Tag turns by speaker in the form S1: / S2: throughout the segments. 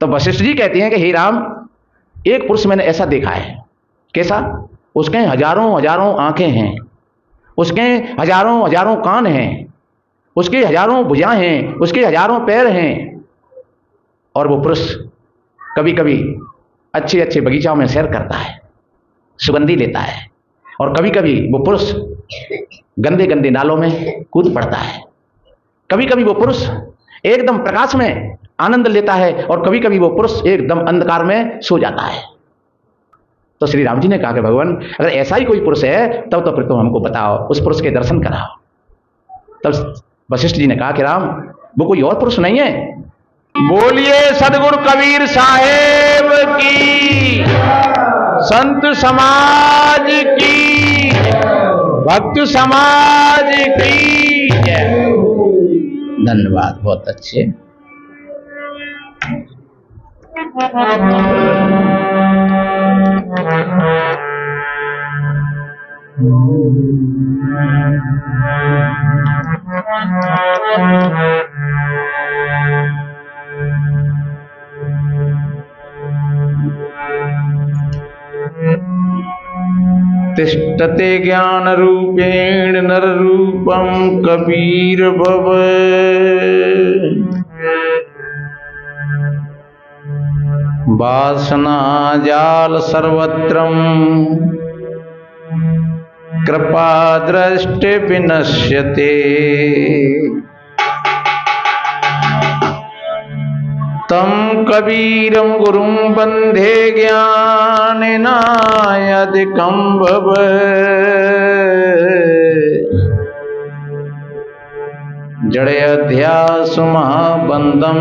S1: तो वशिष्ठ जी कहते हैं कि हे राम, एक पुरुष मैंने ऐसा देखा है। कैसा? उसके हजारों हजारों आंखें हैं, उसके हजारों हजारों कान हैं, उसके हजारों भुजाएं हैं, उसके हजारों पैर हैं, और वो पुरुष कभी कभी अच्छे अच्छे बगीचाओं में सैर करता है, सुगंधी लेता है, और कभी कभी वो पुरुष गंदे गंदे नालों में कूद पड़ता है। कभी कभी वो पुरुष एकदम प्रकाश में आनंद लेता है, और कभी कभी वो पुरुष एकदम अंधकार में सो जाता है। तो श्री राम जी ने कहा कि भगवान, अगर ऐसा ही कोई पुरुष है तब तो फिर तुम हमको बताओ, उस पुरुष के दर्शन कराओ। तब वशिष्ठ जी ने कहा कि राम, वो कोई और पुरुष नहीं है। बोलिए सदगुरु कबीर साहेब की, संत समाज की, भक्त समाज की जय। धन्यवाद, बहुत अच्छे। तिष्ठते ज्ञान रूपेण नर रूपम कबीर भव, वासना जाल सर्वत्रम कृपा दृष्टि विनश्यते। तम कबीरम गुरुं बंधे ज्ञानेनायधिकं भव, जड़ेऽध्यास महाबंधम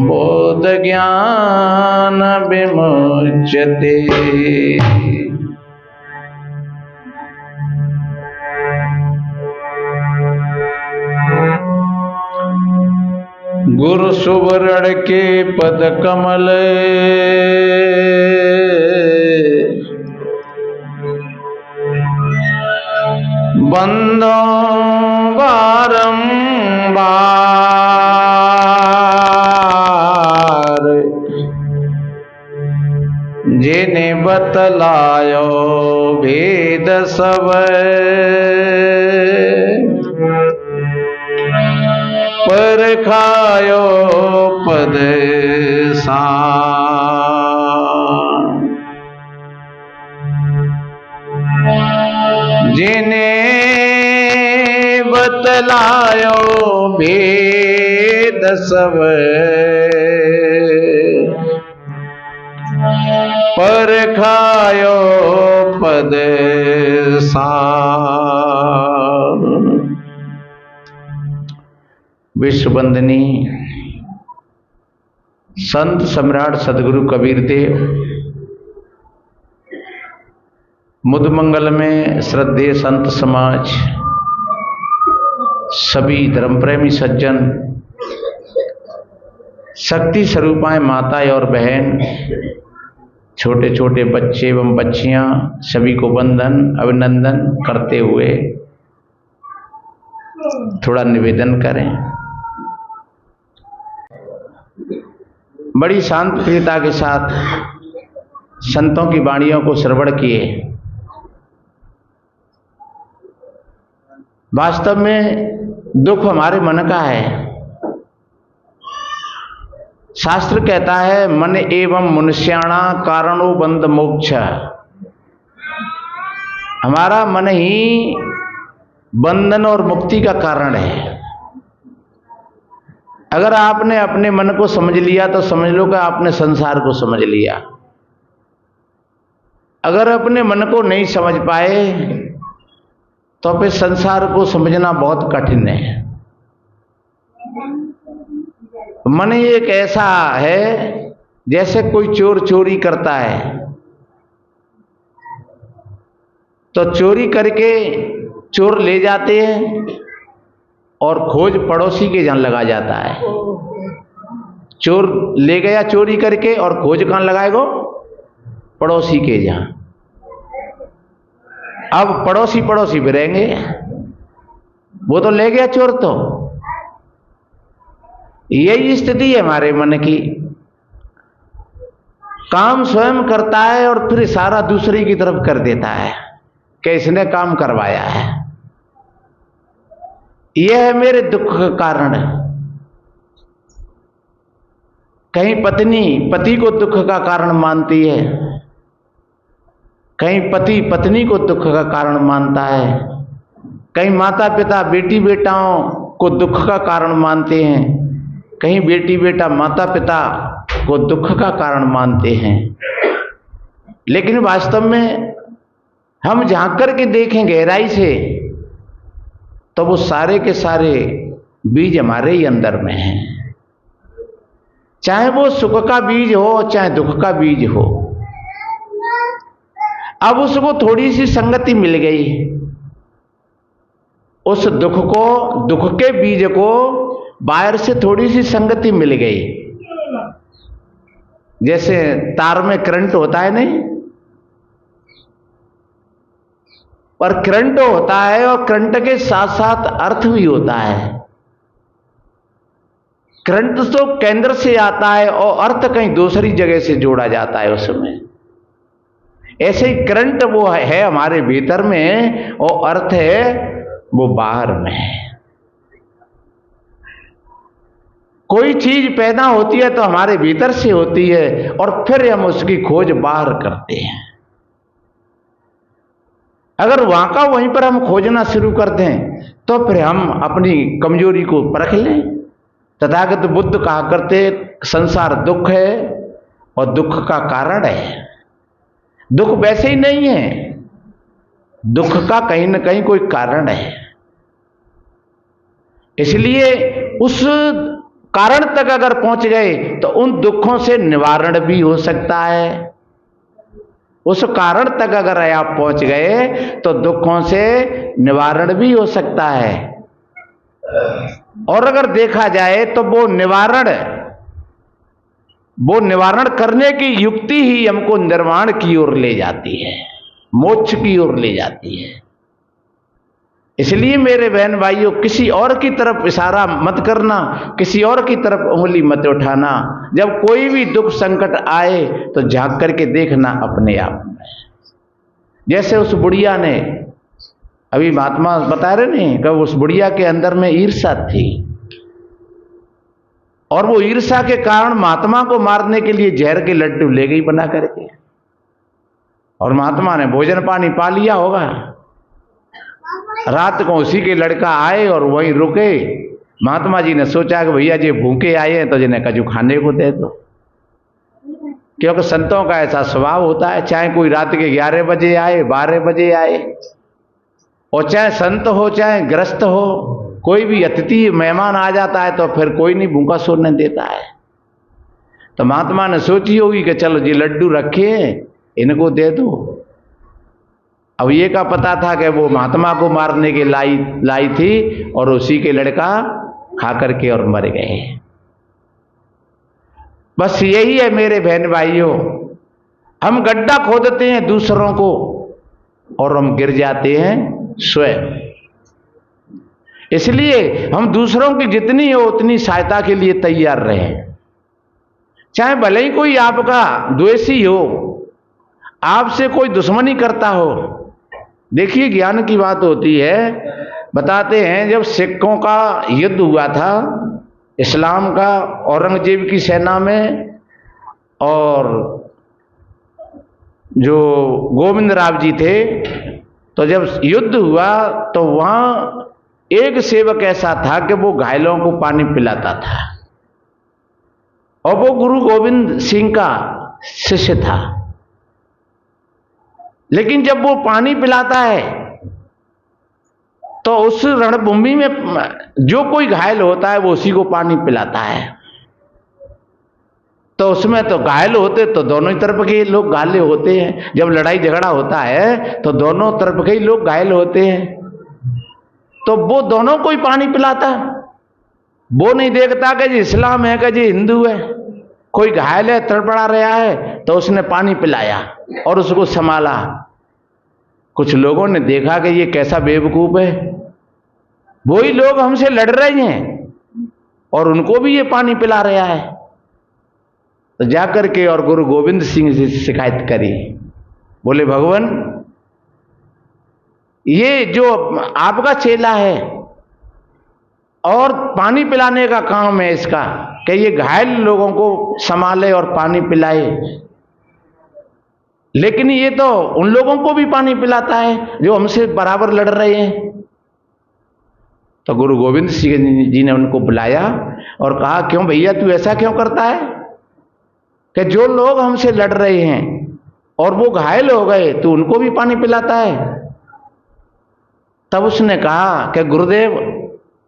S1: बोध ज्ञान विमुच्यते। गुरु सुवर्ण के पद कमल, बंदो बारंबार, जिन्हें बतलायो भेद सब, पर खायो पद सान, जिन्हें बतलायो भेद सब, पर खायो पद सान। विश्ववंदनी संत सम्राट सदगुरु कबीर देव मुदमंगल में श्रद्धेय संत समाज, सभी धर्म प्रेमी सज्जन, शक्ति स्वरूपाएं माताएं और बहन, छोटे छोटे बच्चे एवं बच्चियां, सभी को वंदन अभिनंदन करते हुए थोड़ा निवेदन करें। बड़ी शांत प्रियता के साथ संतों की वाणियों को श्रवण किए। वास्तव में दुख हमारे मन का है। शास्त्र कहता है मन एवं मनुष्याणा कारणो बंध मोक्ष। हमारा मन ही बंधन और मुक्ति का कारण है। अगर आपने अपने मन को समझ लिया तो समझ लो कि आपने संसार को समझ लिया। अगर अपने मन को नहीं समझ पाए तो फिर संसार को समझना बहुत कठिन है। मन एक ऐसा है जैसे कोई चोर चोरी करता है तो चोरी करके चोर ले जाते हैं और खोज पड़ोसी के जहां लगा जाता है। चोर ले गया चोरी करके और खोज कहां लगाएगा? पड़ोसी के जहां। अब पड़ोसी पड़ोसी भी रहेंगे, वो तो ले गया चोर तो। यही स्थिति है हमारे मन की। काम स्वयं करता है और फिर इशारा दूसरे की तरफ कर देता है कि इसने काम करवाया है। यह है मेरे दुख का कारण। कहीं पत्नी पति को दुख का कारण मानती है, कहीं पति पत्नी को दुख का कारण मानता है, कहीं माता पिता बेटी बेटाओं को दुख का कारण मानते हैं, कहीं बेटी बेटा माता पिता को दुख का कारण मानते हैं। लेकिन वास्तव में हम झांक करके देखें गहराई से तो वो सारे के सारे बीज हमारे ही अंदर में हैं। चाहे वो सुख का बीज हो चाहे दुख का बीज हो। अब उसको थोड़ी सी संगति मिल गई, उस दुख के बीज को बाहर से थोड़ी सी संगति मिल गई। जैसे तार में करंट होता है नहीं, पर करंट होता है और करंट के साथ साथ अर्थ भी होता है। करंट तो केंद्र से आता है और अर्थ कहीं दूसरी जगह से जोड़ा जाता है उसमें। ऐसे ही करंट वो है हमारे भीतर में और अर्थ है वो बाहर में है। कोई चीज पैदा होती है तो हमारे भीतर से होती है और फिर हम उसकी खोज बाहर करते हैं। अगर वहां का वहीं पर हम खोजना शुरू कर दें तो फिर हम अपनी कमजोरी को परख लें। तथागत बुद्ध कहा करते संसार दुख है और दुख का कारण है। दुख वैसे ही नहीं है, दुख का कहीं ना कहीं कोई कारण है। इसलिए उस कारण तक अगर पहुंच गए तो उन दुखों से निवारण भी हो सकता है। उस कारण तक अगर आप पहुंच गए तो दुखों से निवारण भी हो सकता है। और अगर देखा जाए तो वो निवारण करने की युक्ति ही हमको निर्वाण की ओर ले जाती है, मोक्ष की ओर ले जाती है। इसलिए मेरे बहन भाइयों, किसी और की तरफ इशारा मत करना, किसी और की तरफ उंगली मत उठाना। जब कोई भी दुख संकट आए तो झांक करके देखना अपने आप में। जैसे उस बुढ़िया ने, अभी महात्मा बता रहे नहीं, कि उस बुढ़िया के अंदर में ईर्ष्या थी और वो ईर्ष्या के कारण महात्मा को मारने के लिए जहर के लड्डू ले गई बना करके। और महात्मा ने भोजन पानी पा लिया होगा। रात को उसी के लड़का आए और वहीं रुके। महात्मा जी ने सोचा कि भैया जी भूखे आए हैं तो जिन्हें कजू खाने को दे दो, क्योंकि संतों का ऐसा स्वभाव होता है, चाहे कोई रात के 11 बजे आए 12 बजे आए, और चाहे संत हो चाहे ग्रस्त हो, कोई भी अतिथि मेहमान आ जाता है तो फिर कोई नहीं भूखा सोने देता है। तो महात्मा ने सोची होगी कि चलो जी लड्डू रखे इनको दे दो। अब ये का पता था कि वो महात्मा को मारने के लाई थी और उसी के लड़का खा करके और मर गए। बस यही है मेरे बहन भाइयों, हम गड्ढा खोदते हैं दूसरों को और हम गिर जाते हैं स्वयं। इसलिए हम दूसरों की जितनी हो उतनी सहायता के लिए तैयार रहें। चाहे भले ही कोई आपका द्वेषी हो, आपसे कोई दुश्मनी करता हो। देखिए ज्ञान की बात होती है। बताते हैं जब सिखों का युद्ध हुआ था इस्लाम का औरंगजेब की सेना में, और जो गोविंद राव जी थे, तो जब युद्ध हुआ तो वहां एक सेवक ऐसा था कि वो घायलों को पानी पिलाता था और वो गुरु गोविंद सिंह का शिष्य था। लेकिन जब वो पानी पिलाता है तो उस रणभूमि में जो कोई घायल होता है वो उसी को पानी पिलाता है। तो उसमें तो घायल होते तो दोनों ही तरफ के लोग घायल होते हैं। जब लड़ाई झगड़ा होता है तो दोनों तरफ के ही लोग घायल होते हैं। तो वो दोनों को ही पानी पिलाता। वो नहीं देखता कि जी इस्लाम है कि जी हिंदू है। कोई घायल है तड़पड़ा रहा है तो उसने पानी पिलाया और उसको संभाला। कुछ लोगों ने देखा कि ये कैसा बेवकूफ है, वही लोग हमसे लड़ रहे हैं और उनको भी ये पानी पिला रहा है। तो जाकर के और गुरु गोविंद सिंह जी से शिकायत करी, बोले भगवान ये जो आपका चेला है और पानी पिलाने का काम है इसका कि ये घायल लोगों को संभाले और पानी पिलाए, लेकिन ये तो उन लोगों को भी पानी पिलाता है जो हमसे बराबर लड़ रहे हैं। तो गुरु गोविंद सिंह जी ने उनको बुलाया और कहा, क्यों भैया तू ऐसा क्यों करता है कि जो लोग हमसे लड़ रहे हैं और वो घायल हो गए तो उनको भी पानी पिलाता है? तब उसने कहा कि गुरुदेव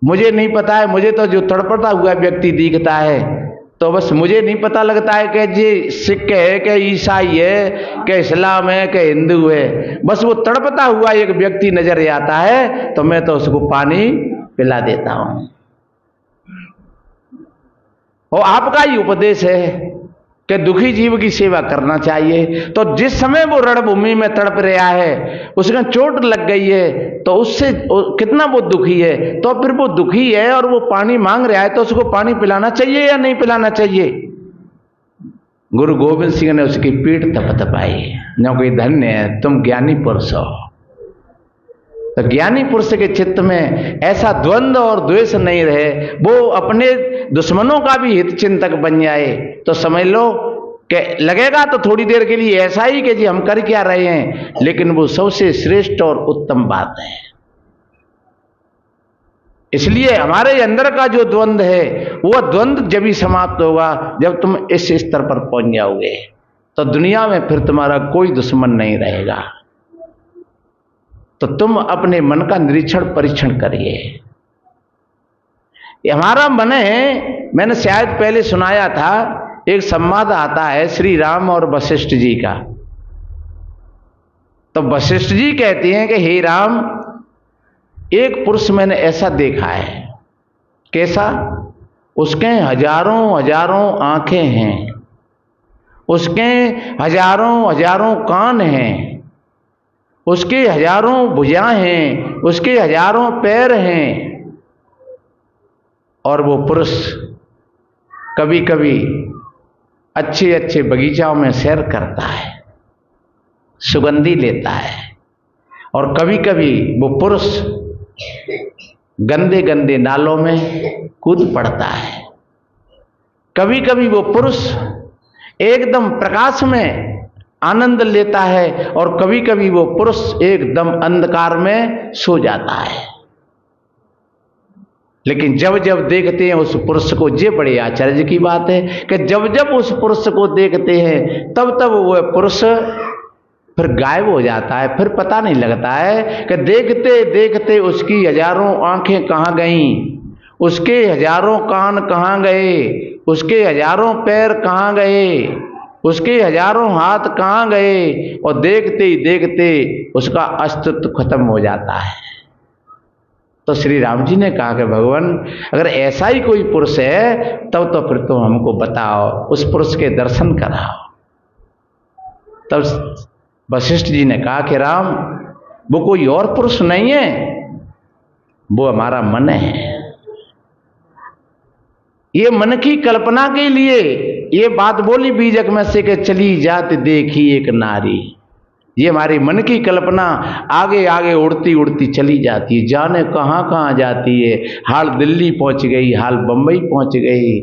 S1: मुझे नहीं पता है, मुझे तो जो तड़पता हुआ व्यक्ति दिखता है, तो बस मुझे नहीं पता लगता है कि जी सिख है कि ईसाई है कि इस्लाम है कि हिंदू है, बस वो तड़पता हुआ एक व्यक्ति नजर आता है तो मैं तो उसको पानी पिला देता हूं। और आपका ही उपदेश है कि दुखी जीव की सेवा करना चाहिए। तो जिस समय वो रणभूमि में तड़प रहा है, उसमें चोट लग गई है, तो उससे कितना वो दुखी है, तो फिर वो दुखी है और वो पानी मांग रहा है तो उसको पानी पिलाना चाहिए या नहीं पिलाना चाहिए? गुरु गोविंद सिंह ने उसकी पीठ थपथपाई, जो कोई धन्य है तुम ज्ञानी पुरुष हो। तो ज्ञानी पुरुष के चित्त में ऐसा द्वंद्व और द्वेष नहीं रहे, वो अपने दुश्मनों का भी हित चिंतक बन जाए, तो समझ लो कि लगेगा तो थोड़ी देर के लिए ऐसा ही कि जी हम कर क्या रहे हैं, लेकिन वो सबसे श्रेष्ठ और उत्तम बात है। इसलिए हमारे अंदर का जो द्वंद्व है वह द्वंद्व जब ही समाप्त होगा जब तुम इस स्तर पर पहुंच जाओगे, तो दुनिया में फिर तुम्हारा कोई दुश्मन नहीं रहेगा। तो तुम अपने मन का निरीक्षण परीक्षण करिए। हमारा मन है, मैंने शायद पहले सुनाया था, एक संवाद आता है श्री राम और वशिष्ठ जी का। तो वशिष्ठ जी कहते हैं कि हे राम, एक पुरुष मैंने ऐसा देखा है। कैसा? उसके हजारों हजारों आंखें हैं, उसके हजारों हजारों कान हैं, उसके हजारों भुजाएं हैं, उसके हजारों पैर हैं, और वो पुरुष कभी कभी अच्छे अच्छे बगीचाओं में सैर करता है, सुगंधी लेता है, और कभी कभी वो पुरुष गंदे गंदे नालों में कूद पड़ता है। कभी कभी वो पुरुष एकदम प्रकाश में आनंद लेता है और कभी कभी वो पुरुष एकदम अंधकार में सो जाता है। लेकिन जब जब देखते हैं उस पुरुष को, ये बड़े आश्चर्य की बात है कि जब जब उस पुरुष को देखते हैं तब तब वह पुरुष फिर गायब हो जाता है। फिर पता नहीं लगता है कि देखते देखते उसकी हजारों आंखें कहाँ गईं, उसके हजारों कान कहाँ गए, उसके हजारों पैर कहाँ गए, उसके हजारों हाथ कहाँ गए, और देखते ही देखते उसका अस्तित्व खत्म हो जाता है। तो श्री राम जी ने कहा कि भगवान अगर ऐसा ही कोई पुरुष है तब तो फिर तुम हमको बताओ, उस पुरुष के दर्शन कराओ। तब वशिष्ठ जी ने कहा कि राम, वो कोई और पुरुष नहीं है, वो हमारा मन है। ये मन की कल्पना के लिए ये बात बोली बीजक में से कि चली जात देखी एक नारी। ये हमारी मन की कल्पना आगे आगे उड़ती उड़ती चली जाती है, जाने कहाँ कहाँ जाती है। हाल दिल्ली पहुंच गई, हाल बंबई पहुंच गई।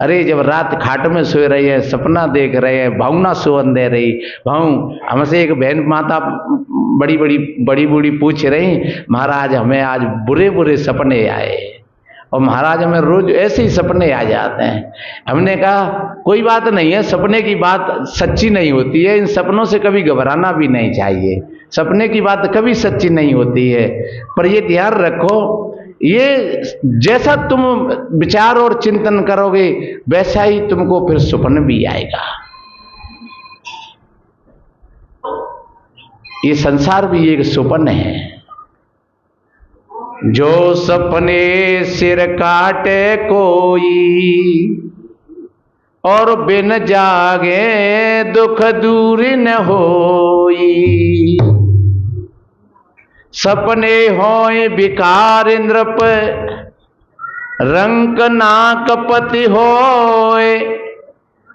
S1: अरे जब रात खाट में सो रही है, सपना देख रहे हैं, भावना सोवन दे रही भाऊ। हमसे एक बहन माता बड़ी बूढ़ी पूछ रही, महाराज हमें आज बुरे बुरे सपने आए, और महाराज हमें रोज ऐसे ही सपने आ जाते हैं। हमने कहा कोई बात नहीं है, सपने की बात सच्ची नहीं होती है, इन सपनों से कभी घबराना भी नहीं चाहिए। सपने की बात कभी सच्ची नहीं होती है, पर ये ध्यान रखो, ये जैसा तुम विचार और चिंतन करोगे वैसा ही तुमको फिर स्वप्न भी आएगा। ये संसार भी एक स्वप्न है। जो सपने सिर काटे कोई, और बिन जागे दुख दूर न होई। सपने होए विकार इंद्रप, रंक नाकपति होए,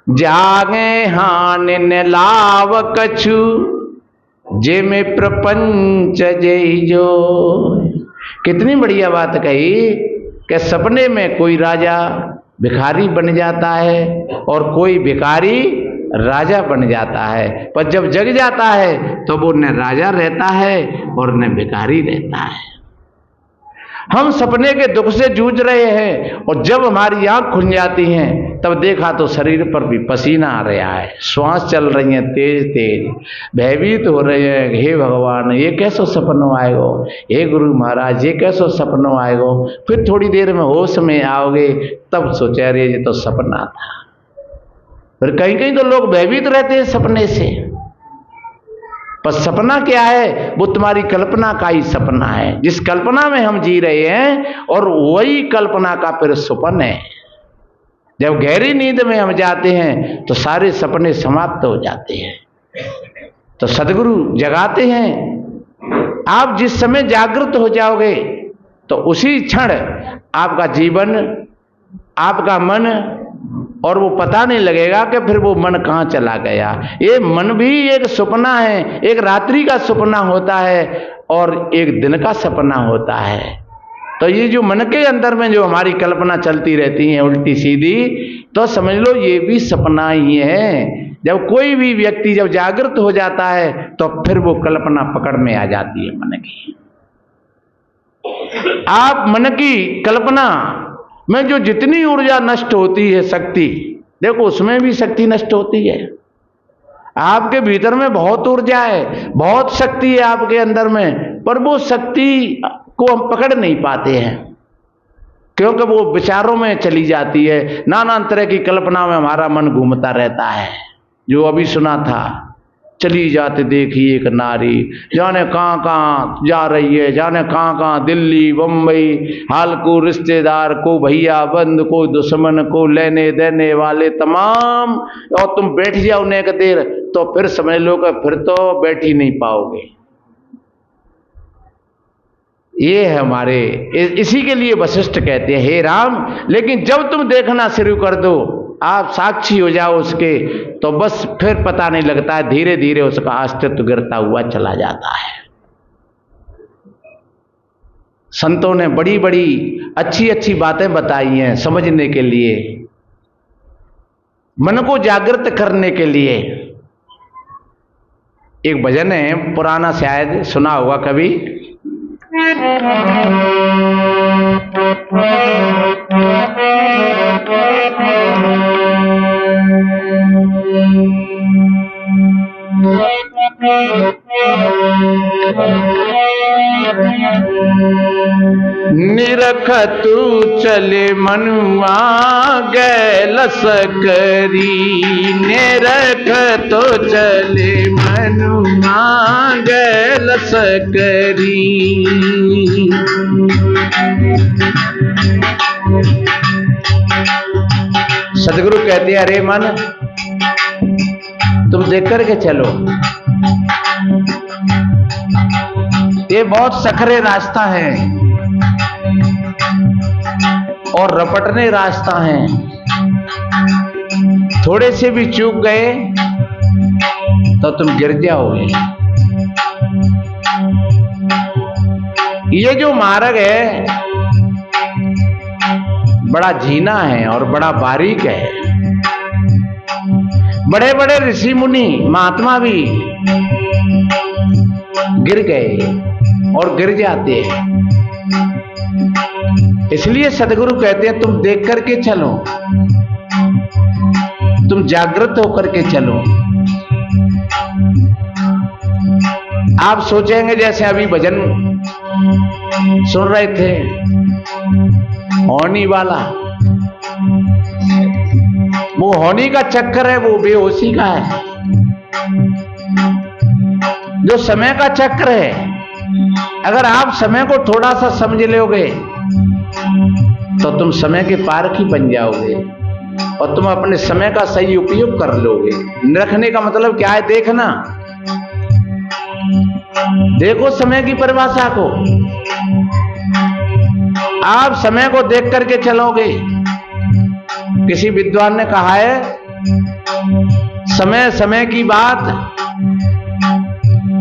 S1: जागे हान न लाव कछु, जिम प्रपंच जय जो। कितनी बढ़िया बात कही कि सपने में कोई राजा भिखारी बन जाता है और कोई भिखारी राजा बन जाता है, पर जब जग जाता है तो वो न राजा रहता है और न भिखारी रहता है। हम सपने के दुख से जूझ रहे हैं और जब हमारी आंख खुल जाती है तब देखा तो शरीर पर भी पसीना आ रहा है, श्वास चल रही है तेज तेज, भयभीत हो रहे हैं। हे भगवान, ये कैसो सपनों आएगो, हे गुरु महाराज ये कैसो सपनों आएगो। फिर थोड़ी देर में होश में आओगे तब सोचे अरे ये तो सपना था। फिर कहीं कहीं तो लोग भयभीत रहते हैं सपने से, पर सपना क्या है? वो तुम्हारी कल्पना का ही सपना है, जिस कल्पना में हम जी रहे हैं और वही कल्पना का फिर सुपन है। जब गहरी नींद में हम जाते हैं तो सारे सपने समाप्त हो जाते हैं। तो सदगुरु जगाते हैं। आप जिस समय जागृत हो जाओगे तो उसी क्षण आपका जीवन, आपका मन, और वो पता नहीं लगेगा कि फिर वो मन कहाँ चला गया। ये मन भी एक सपना है, एक रात्रि का सपना होता है और एक दिन का सपना होता है। तो ये जो मन के अंदर में जो हमारी कल्पना चलती रहती है उल्टी सीधी, तो समझ लो ये भी सपना ही है। जब कोई भी व्यक्ति जब जागृत हो जाता है तो फिर वो कल्पना पकड़ में आ जाती है मन की। आप मन की कल्पना में जो जितनी ऊर्जा नष्ट होती है, शक्ति, देखो उसमें भी शक्ति नष्ट होती है। आपके भीतर में बहुत ऊर्जा है, बहुत शक्ति है आपके अंदर में, पर वो शक्ति को हम पकड़ नहीं पाते हैं क्योंकि वो विचारों में चली जाती है। नाना तरह की कल्पना में हमारा मन घूमता रहता है। जो अभी सुना था, चली जाते देखी एक नारी, जाने कहाँ कहाँ जा रही है, जाने कहाँ कहाँ, दिल्ली बम्बई, हाल को रिश्तेदार को भैया बंद को दुश्मन को लेने देने वाले तमाम, और तुम बैठ जाओ नेक देर तो फिर समझ लो कि फिर तो बैठ ही नहीं पाओगे। ये है हमारे, इसी के लिए वशिष्ठ कहते हैं हे राम, लेकिन जब तुम देखना शुरू कर दो, आप साक्षी हो जाओ उसके, तो बस फिर पता नहीं लगता है, धीरे धीरे उसका अस्तित्व गिरता हुआ चला जाता है। संतों ने बड़ी बड़ी अच्छी अच्छी बातें बताई हैं समझने के लिए, मन को जागृत करने के लिए। एक भजन है पुराना, शायद सुना होगा कभी, निरख तू चले मनुआ गैल सकरी, निरख तो चले मनुआ गैल सकरी। सदगुरु कहते हैं अरे मन, तुम देख करके चलो, ये बहुत सखरे रास्ता है और रपटने रास्ता है। थोड़े से भी चूक गए तो तुम गिर जाओगे। ये जो मार्ग है बड़ा झीना है और बड़ा बारीक है। बड़े बड़े ऋषि मुनि महात्मा भी गिर गए और गिर जाते हैं। इसलिए सदगुरु कहते हैं तुम देख करके चलो, तुम जागृत होकर के चलो। आप सोचेंगे जैसे अभी भजन सुन रहे थे, होनी वाला, वो होनी का चक्कर है, वो बेहोशी का है। जो समय का चक्र है, अगर आप समय को थोड़ा सा समझ लोगे तो तुम समय के पारक ही बन जाओगे और तुम अपने समय का सही उपयोग कर लोगे। रखने का मतलब क्या है? देखना, देखो समय की परिभाषा को। आप समय को देख करके चलोगे। किसी विद्वान ने कहा है, समय समय की बात,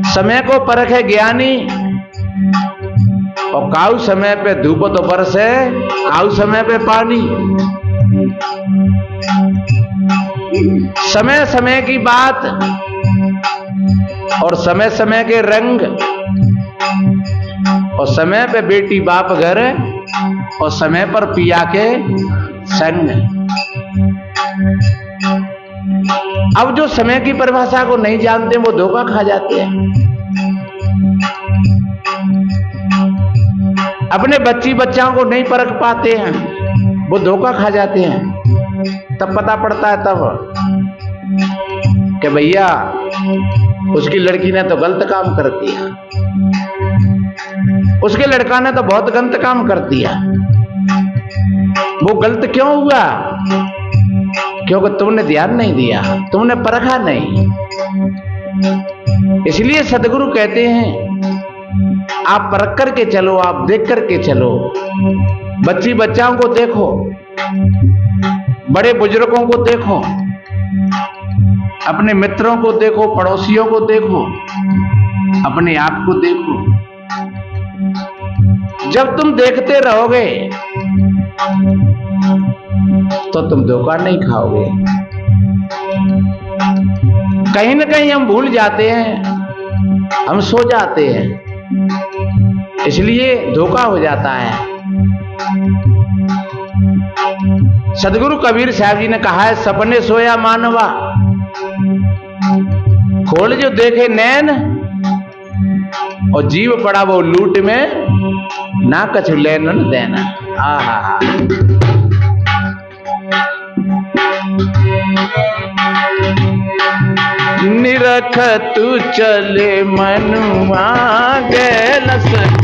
S1: समय को परखे ज्ञानी, और काऊ समय पे धूप तो बरसे, काऊ समय पे पानी। समय समय की बात और समय समय के रंग, और समय पे बेटी बाप घर, और समय पर पिया के संग। अब जो समय की परिभाषा को नहीं जानते वो धोखा खा जाते हैं। अपने बच्ची बच्चाओं को नहीं परख पाते हैं, वो धोखा खा जाते हैं। तब पता पड़ता है तब कि भैया उसकी लड़की ने तो गलत काम कर दिया, उसके लड़का ने तो बहुत गलत काम कर दिया। वो गलत क्यों हुआ? क्योंकि तुमने ध्यान नहीं दिया, तुमने परखा नहीं। इसलिए सदगुरु कहते हैं आप परख करके चलो, आप देख करके चलो। बच्ची बच्चाओं को देखो, बड़े बुजुर्गों को देखो, अपने मित्रों को देखो, पड़ोसियों को देखो, अपने आप को देखो। जब तुम देखते रहोगे तो तुम धोखा नहीं खाओगे। कहीं ना कहीं हम भूल जाते हैं, हम सो जाते हैं, इसलिए धोखा हो जाता है। सदगुरु कबीर साहब जी ने कहा है, सपने सोया मानवा, खोल जो देखे नैन, और जीव पड़ा वो लूट में, ना कछु लेन न देना। आहा, निरख तू चले मनुआ गैल सक